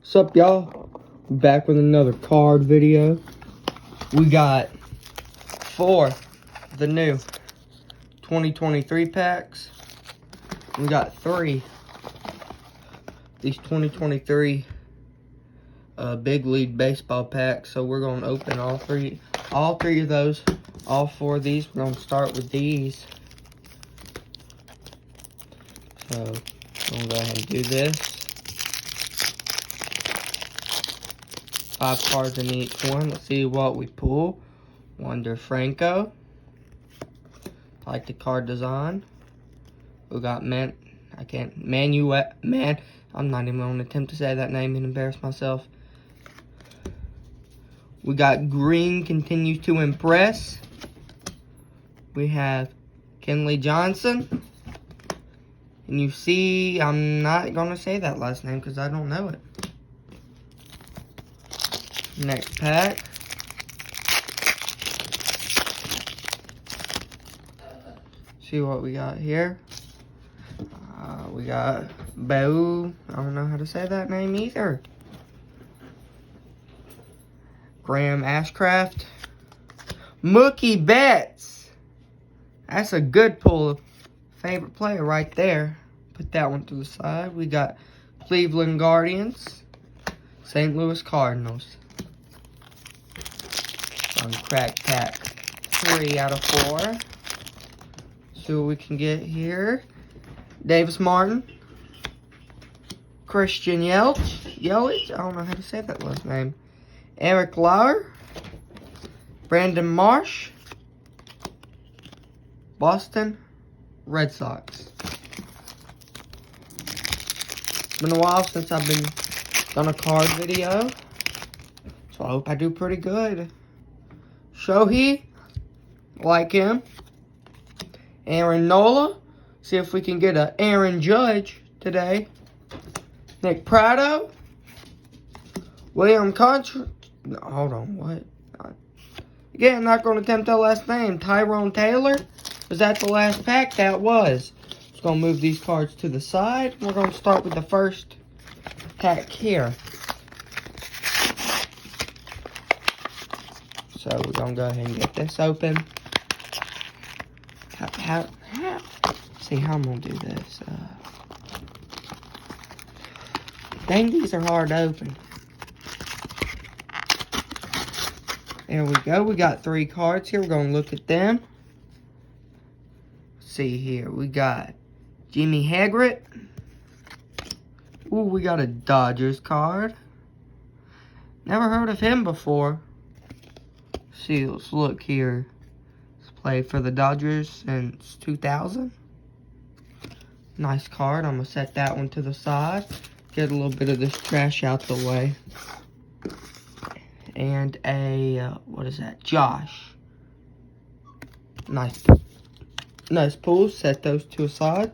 What's up, y'all? Back with another card video. We got 4 of the new 2023 packs. We got 3 these 2023 Big League Baseball packs. So we're gonna open all three of those, all 4 of these. We're gonna start with these. So I'm gonna go ahead and do this. 5 cards in each one. Let's see what we pull. Wander Franco. I like the card design. We got I'm not even gonna attempt to say that name and embarrass myself. We got Green Continues to Impress. We have Kenley Johnson. And you see, I'm not gonna say that last name because I don't know it. Next pack. See what we got here. We got Boo. I don't know how to say that name either. Graham Ashcraft. Mookie Betts. That's a good pull. Favorite player right there. Put that one to the side. We got Cleveland Guardians. St. Louis Cardinals. On crack pack 3 out of 4. See what we can get here. Davis Martin. Christian Yelich. I don't know how to say that last name. Eric Lauer. Brandon Marsh. Boston Red Sox. It's been a while since I've been done a card video, so I hope I do pretty good. Shohei, like him. Aaron Nola. See if we can get a Aaron Judge today. Nick Pratto. William Contra. No, hold on, what? Again, I'm not going to attempt that last name. Tyrone Taylor. Was that the last pack? That was. Just going to move these cards to the side. We're going to start with the first pack here. So we're going to go ahead and get this open. See how I'm going to do this. Dang, these are hard to open. There we go. We got 3 cards here. We're going to look at them. Let's see here. We got Jimmy Hagrid. Ooh, we got a Dodgers card. Never heard of him before. See, let's look here. He's played for the Dodgers since 2000. Nice card. I'm going to set that one to the side. Get a little bit of this trash out the way. And a, what is that? Josh. Nice pull. Set those to a side.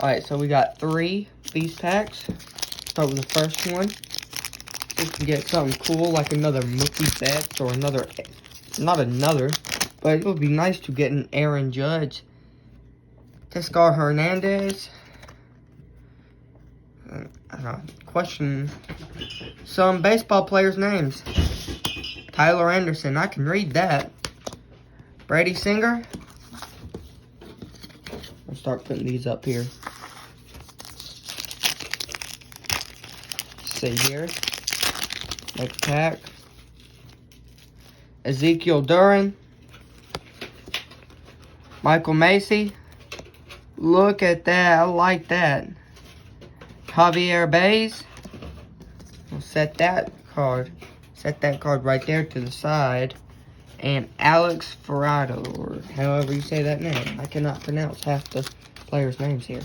Alright, so we got 3 of these packs. Start with the first one. We can get something cool like another Mookie Betts or but it would be nice to get an Aaron Judge. Teoscar Hernandez. Question some baseball players' names. Tyler Anderson, I can read that. Brady Singer. I'll start putting these up here. See here. Next pack. Ezekiel Duran. Michael Macy. Look at that. I like that. Javier Baez. We'll set that card right there to the side. And Alex Ferrado, or however you say that name. I cannot pronounce half the players' names here.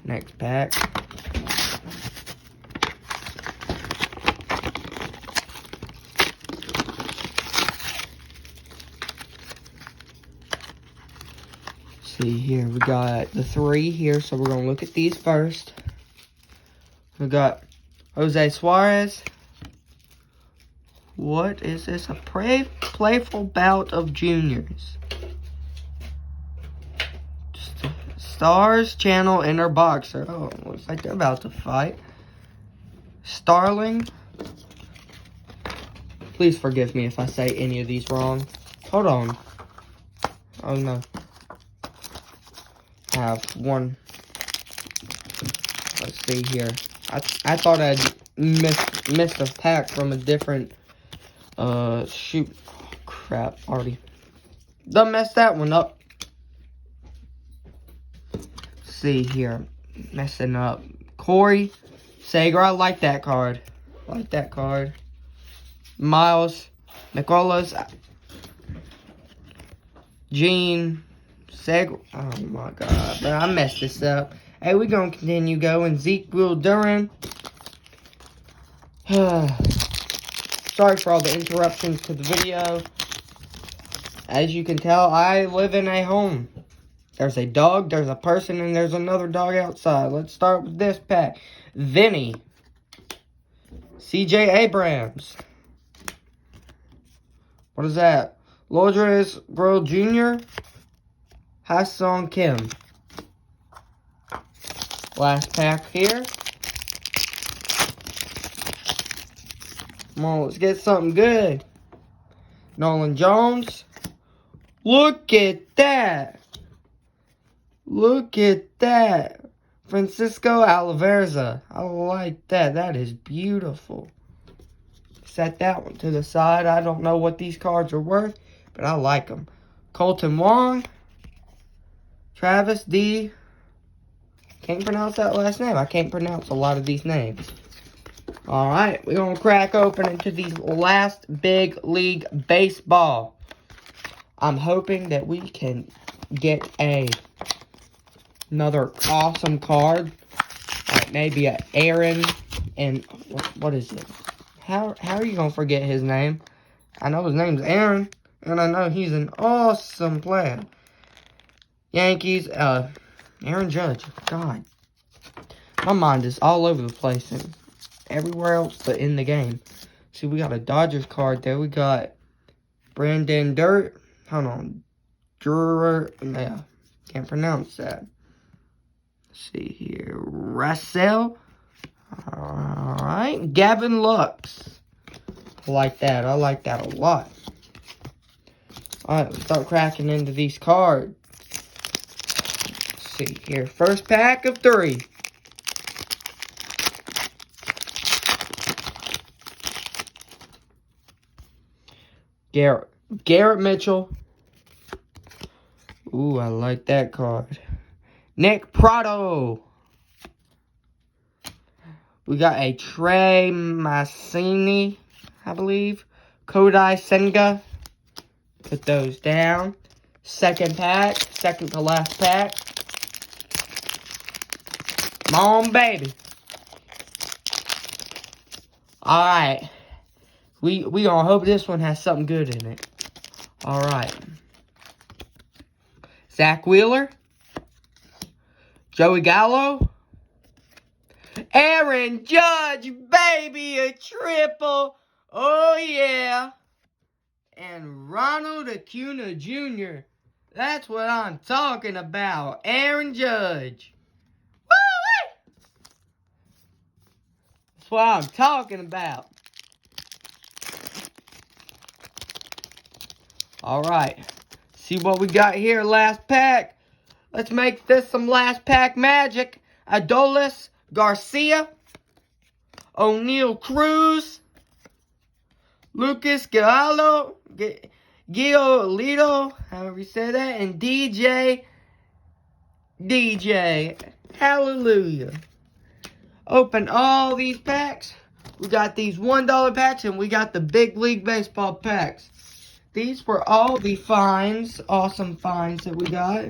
Next pack. See here, we got the 3 here, so we're going to look at these first. We got Jose Suarez. What is this? A playful bout of juniors. Just Stars Channel Inner Boxer. Oh, looks like they're about to fight. Starling. Please forgive me if I say any of these wrong. Hold on. Oh no. I have one. Let's see here. I thought I'd missed a pack from a different shoot. Oh, crap, already done messed that one up. Let's see here. Messing up. Corey Seager, I like that card. Miles Nicholas, Gene Seager. Oh my god, but I messed this up. Hey, we're gonna continue going. Zeke Will Duran. Sorry for all the interruptions to the video. As you can tell, I live in a home. There's a dog, there's a person, and there's another dog outside. Let's start with this pack. Vinny. CJ Abrams. What is that? Lourdes Gurriel Jr. Ha-Seong Kim. Last pack here. Come on, let's get something good. Nolan Jones. Look at that. Look at that. Francisco Alvarez. I like that. That is beautiful. Set that one to the side. I don't know what these cards are worth, but I like them. Colton Wong. Travis D. Can't pronounce that last name. I can't pronounce a lot of these names. Alright, we're going to crack open into these last Big League Baseball. I'm hoping that we can get another awesome card. Like maybe a Aaron and what is it? How are you going to forget his name? I know his name's Aaron, and I know he's an awesome player. Yankees, Aaron Judge. God. My mind is all over the place and everywhere else but in the game. See, we got a Dodgers card there. We got Brandon Dirt. Hold on. Yeah, can't pronounce that. Let's see here. Russell. Alright. Gavin Lux. I like that. I like that a lot. Alright, let's start cracking into these cards. Let's see here. First pack of 3. Garrett Mitchell. Ooh, I like that card. Nick Pratto. We got a Trey Mancini, I believe. Kodai Senga. Put those down. Second pack. Second to last pack. Come on, baby. Alright. We gonna hope this one has something good in it. Alright. Zach Wheeler. Joey Gallo. Aaron Judge, baby, a triple. Oh, yeah. And Ronald Acuna Jr. That's what I'm talking about. Aaron Judge. Woo-wee! That's what I'm talking about. Alright. See what we got here. Last pack. Let's make this some last pack magic. Adolis Garcia. O'Neal Cruz. Lucas Giolito. Giolito. However you say that. And DJ. Hallelujah. Open all these packs. We got these $1 packs and we got the Big League Baseball packs. These were all the finds, awesome finds that we got.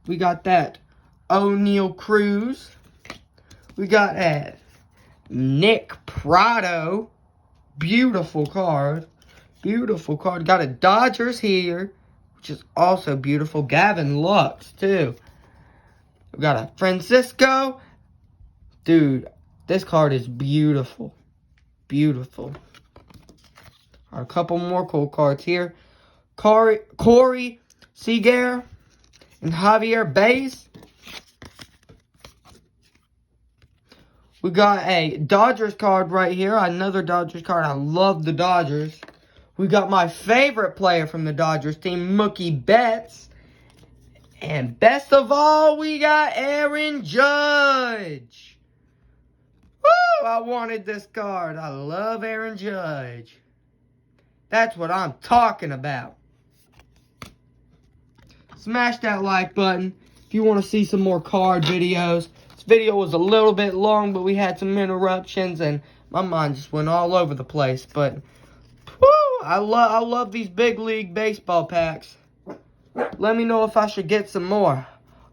We got that O'Neal Cruz. We got that Nick Pratto. Beautiful card. Beautiful card. Got a Dodgers here, which is also beautiful. Gavin Lux, too. We got a Francisco. Dude, this card is beautiful. Beautiful. A couple more cool cards here. Corey Seager and Javier Baez. We got a Dodgers card right here. Another Dodgers card. I love the Dodgers. We got my favorite player from the Dodgers team, Mookie Betts. And best of all, we got Aaron Judge. Woo! I wanted this card. I love Aaron Judge. That's what I'm talking about. Smash that like button if you want to see some more card videos. This video was a little bit long, but we had some interruptions and my mind just went all over the place. But woo, I love these big league baseball packs. Let me know if I should get some more.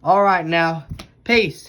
Alright now, peace.